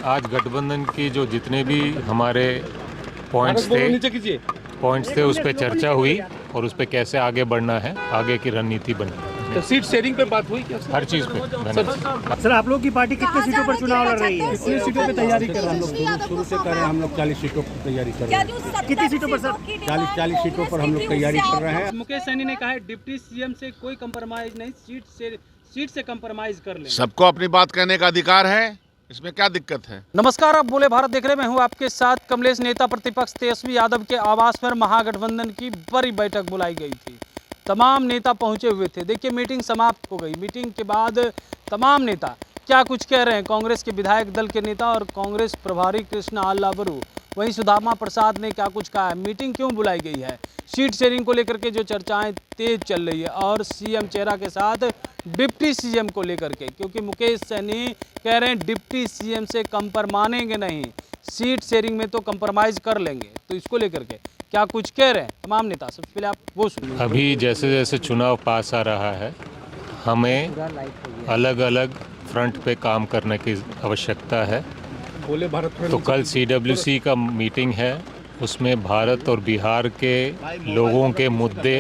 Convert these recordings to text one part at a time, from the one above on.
आज गठबंधन की जो जितने भी हमारे पॉइंट्स थे उस पर चर्चा हुई और उस पर कैसे आगे बढ़ना है, आगे की रणनीति बनी। तो सीट शेयरिंग पे बात हुई क्या? हर चीज़ पे धन्यवाद। सर, आप लोग की पार्टी कितने सीटों पर चुनाव लड़ रही है? कितनी सीटों पे तैयारी कर रहे हैं? हम लोग शुरू से कर रहे हैं, हम लोग 40 सीटों की तैयारी कर रहे हैं। कितनी सीटों पर सर? 40 सीटों पर हम लोग तैयारी कर रहे हैं। मुकेश सहनी ने कहा है डिप्टी सीएम से कोई कंप्रोमाइज नहीं, सीट से कंप्रोमाइज कर लेंगे। सबको अपनी बात कहने का अधिकार है, इसमें क्या दिक्कत है? नमस्कार, आप बोले भारत देख रहे हैं। मैं हूं आपके साथ कमलेश। नेता प्रतिपक्ष तेजस्वी यादव के आवास पर महागठबंधन की बड़ी बैठक बुलाई गई थी। तमाम नेता पहुंचे हुए थे। देखिए, मीटिंग समाप्त हो गई। मीटिंग के बाद तमाम नेता क्या कुछ कह रहे हैं। कांग्रेस के विधायक दल के नेता और कांग्रेस प्रभारी कृष्ण आल्लावरू, वहीं सुदामा प्रसाद ने क्या कुछ कहा है। मीटिंग क्यों बुलाई गई है, सीट शेयरिंग को लेकर के जो चर्चाएं तेज चल रही है, और सीएम चेहरा के साथ डिप्टी सीएम को लेकर के, क्योंकि मुकेश सहनी कह रहे हैं डिप्टी सीएम से कंप्रोमाइज नहीं, सीट शेयरिंग में तो कंप्रोमाइज कर लेंगे। तो इसको लेकर के क्या कुछ कह रहे हैं तमाम नेता। सबसे पहले आप वो सुनिए। अभी जैसे जैसे चुनाव पास आ रहा है, हमें अलग अलग फ्रंट पे काम करने की आवश्यकता है। बोले भारत तो कल CWC का मीटिंग है, उसमें भारत और बिहार के लोगों के मुद्दे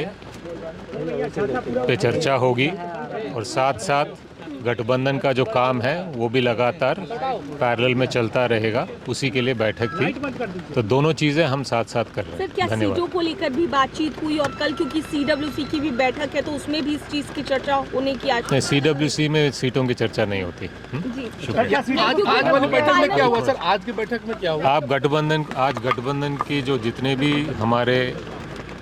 पे चर्चा होगी और साथ साथ गठबंधन का जो काम है वो भी लगातार पैरेलल में चलता रहेगा। उसी के लिए बैठक थी, तो दोनों चीज़ें हम साथ साथ कर रहे हैं। सर, क्या सीटों को लेकर भी बातचीत हुई? और कल क्योंकि CWC की भी बैठक है तो उसमें भी इस चीज़ की चर्चा होने की आज? CWC में सीटों की चर्चा नहीं होती। जी, शुक्रिया। आज वाली बैठक में क्या हुआ सर? आज की बैठक में क्या हुआ? आज गठबंधन की जो जितने भी हमारे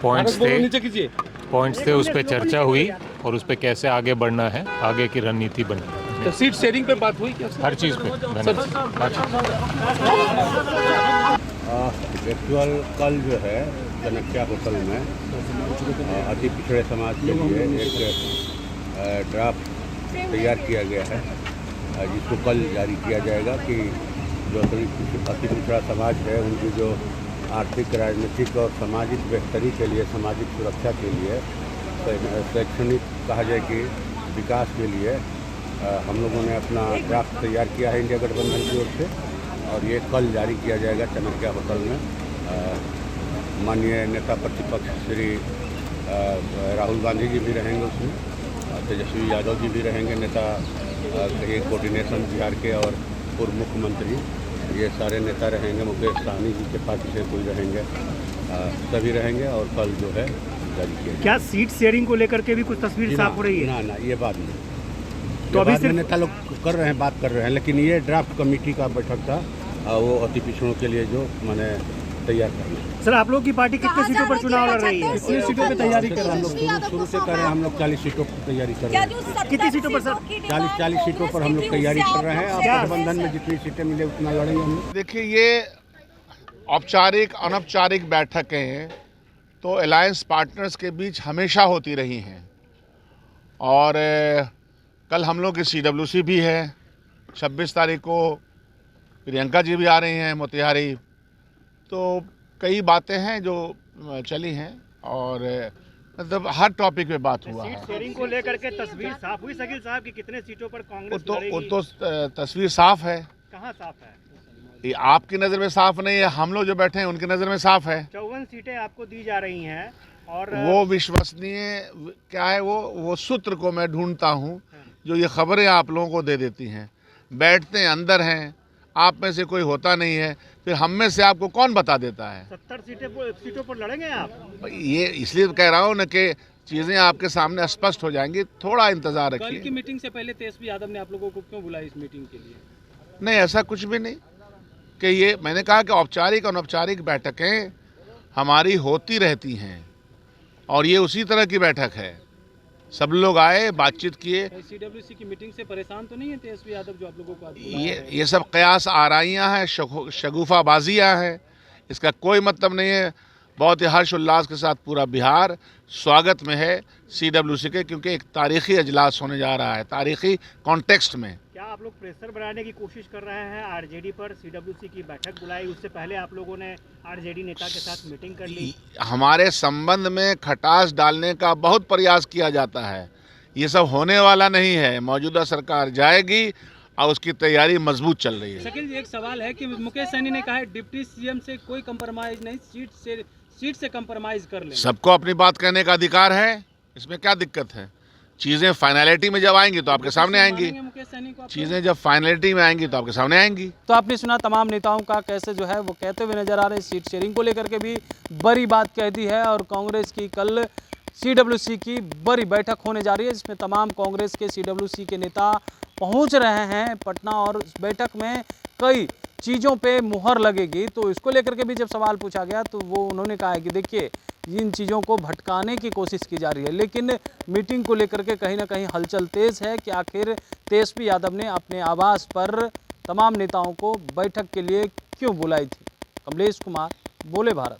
पॉइंट्स थे उस पर चर्चा हुई और उस पर कैसे आगे बढ़ना है, आगे की रणनीति बनी। तो सीट शेयरिंग पे बात हुई क्या? हर चीज़ पे धन्यवाद। एक्चुअल कल जो है चनक्या होटल में अति पिछड़े समाज के लिए एक ड्राफ्ट तैयार किया गया है, जिसको कल जारी किया जाएगा कि जो अति पिछड़ा समाज है उनकी जो आर्थिक, राजनीतिक और सामाजिक बेहतरी के लिए, सामाजिक सुरक्षा के लिए, शैक्षणिक कहा जाए कि विकास के लिए हम लोगों ने अपना ड्राफ्ट तैयार किया है इंडिया गठबंधन की ओर से, और ये कल जारी किया जाएगा चनक्या होटल में। माननीय नेता प्रतिपक्ष श्री राहुल गांधी जी भी रहेंगे उसमें, तेजस्वी यादव जी भी रहेंगे, नेता कहिए कोऑर्डिनेशन बिहार के, और पूर्व मुख्यमंत्री, ये सारे नेता रहेंगे। मुकेश सहनी जी के पार्टी से कोई रहेंगे, सभी रहेंगे, और कल जो है जारी किया। क्या सीट शेयरिंग को लेकर के भी कुछ तस्वीर साफ हो रही है? ना, ये बात नहीं। तो अभी सिर्फ नेता लोग कर रहे हैं, बात कर रहे हैं, लेकिन ये ड्राफ्ट कमेटी का बैठक था, वो अति पिछड़ों के लिए जो मैंने तैयार करना। सर, आप लोग की पार्टी कितने सीटों पर चुनाव लड़ रही है? कितनी सीटों पे तैयारी कर रहे हैं? हम लोग शुरू से कर रहे हैं, हम लोग 40 सीटों की तैयारी कर रहे हैं। कितनी सीटों पर सर? 40 सीटों पर हम लोग तैयारी कर रहे हैं। अब गठबंधन में जितनी सीटें मिले उतना लड़ेंगे हम लोग। देखिए, ये औपचारिक अनौपचारिक बैठकें तो अलायंस पार्टनर्स के बीच हमेशा होती रही हैं, और कल हम लोग की CWC भी है। 26 तारीख को प्रियंका जी भी आ रही हैं मोतिहारी। तो कई बातें हैं जो चली हैं, और मतलब हर टॉपिक पे बात हुआ है। सीट शेयरिंग को लेकर के तस्वीर साफ हुई शकील साहब की कितने सीटों पर कांग्रेस वो लड़ेगी? तो तस्वीर साफ है। कहाँ साफ है? ये आपकी नज़र में साफ नहीं है, हम लोग जो बैठे हैं उनकी नज़र में साफ है। 54 सीटें आपको दी जा रही हैं, और वो विश्वसनीय क्या है, वो सूत्र को मैं ढूंढता हूँ जो ये खबरें आप लोगों को दे देती हैं। बैठते हैं, अंदर हैं, आप में से कोई होता नहीं है, फिर हम में से आपको कौन बता देता है? 70 सीटों पर लड़ेंगे आप? ये इसलिए कह रहा हूँ ना कि चीज़ें आपके सामने स्पष्ट हो जाएंगी, थोड़ा इंतज़ार कल की रखिए। मीटिंग से पहले तेजस्वी यादव ने आप लोगों को क्यों बुलाया इस मीटिंग के लिए? नहीं, ऐसा कुछ भी नहीं कि ये मैंने कहा कि औपचारिक अनौपचारिक बैठकें हमारी होती रहती हैं, और ये उसी तरह की बैठक है। सब लोग आए, बातचीत किए। CWC की मीटिंग से परेशान तो नहीं है तेजस्वी यादव जो आप लोगों को आज बुलाया है? ये सब कयास आराइयाँ हैं, शगुफाबाजियाँ हैं, इसका कोई मतलब नहीं है। बहुत ही हर्ष उल्लास के साथ पूरा बिहार स्वागत में है CWC के, क्योंकि एक तारीखी अजलास होने जा रहा है, तारीखी कॉन्टेक्स्ट में। क्या आप लोग प्रेशर बनाने की कोशिश कर रहे हैं आरजेडी पर? CWC की बैठक बुलाई, उससे पहले आप लोगों ने आरजेडी नेता के साथ मीटिंग कर ली। हमारे संबंध में खटास डालने का बहुत प्रयास किया जाता है, ये सब होने वाला नहीं है। मौजूदा सरकार जाएगी और उसकी तैयारी मजबूत चल रही है। शकील जी, एक सवाल है कि मुकेश सहनी ने कहा है डिप्टी सीएम से कोई कंप्रोमाइज नहीं, सीट से कंप्रोमाइज कर लेंगे। सबको अपनी बात कहने का अधिकार है, इसमें क्या दिक्कत है? चीज़ें फाइनलिटी में जब आएंगी तो आपके सामने आएंगी, मुकेश सहनी को चीज़ें जब फाइनलिटी में आएंगी तो आपके सामने आएंगी। तो आपने सुना तमाम नेताओं का कैसे जो है वो कहते हुए नजर आ रहे, सीट शेयरिंग को लेकर के भी बड़ी बात कह दी है। और कांग्रेस की कल CWC की बड़ी बैठक होने जा रही है, जिसमें तमाम कांग्रेस के CWC के नेता पहुंच रहे हैं पटना, और इस बैठक में कई चीज़ों पे मुहर लगेगी। तो इसको लेकर के भी जब सवाल पूछा गया तो वो उन्होंने कहा है कि देखिए इन चीज़ों को भटकाने की कोशिश की जा रही है, लेकिन मीटिंग को लेकर के कहीं ना कहीं हलचल तेज़ है कि आखिर तेजस्वी यादव ने अपने आवास पर तमाम नेताओं को बैठक के लिए क्यों बुलाई थी। कमलेश कुमार, बोले भारत।